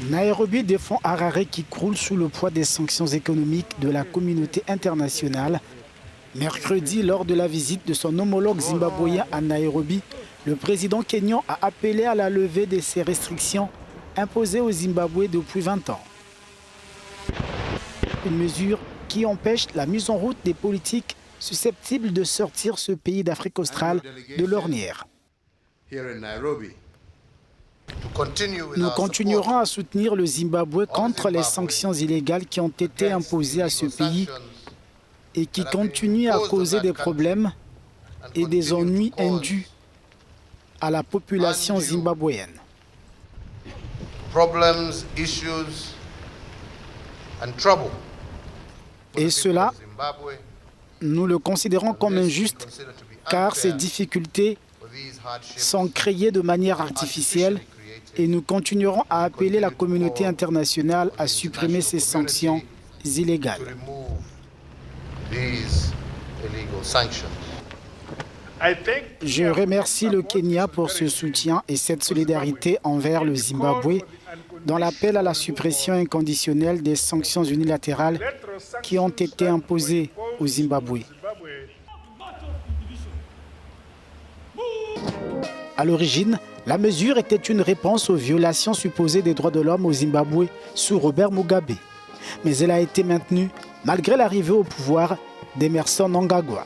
Nairobi défend Harare qui croule sous le poids des sanctions économiques de la communauté internationale. Mercredi, lors de la visite de son homologue zimbabwéen à Nairobi, le président kényan a appelé à la levée de ces restrictions imposées au Zimbabwe depuis 20 ans. Une mesure qui empêche la mise en route des politiques susceptibles de sortir ce pays d'Afrique australe de l'ornière. Nous continuerons à soutenir le Zimbabwe contre les sanctions illégales qui ont été imposées à ce pays et qui continuent à causer des problèmes et des ennuis indus à la population zimbabwéenne. Et cela, nous le considérons comme injuste car ces difficultés sont créées de manière artificielle et nous continuerons à appeler la communauté internationale à supprimer ces sanctions illégales. Je remercie le Kenya pour ce soutien et cette solidarité envers le Zimbabwe dans l'appel à la suppression inconditionnelle des sanctions unilatérales qui ont été imposées au Zimbabwe. À l'origine, la mesure était une réponse aux violations supposées des droits de l'homme au Zimbabwe sous Robert Mugabe. Mais elle a été maintenue malgré l'arrivée au pouvoir d'Emmerson Mnangagwa.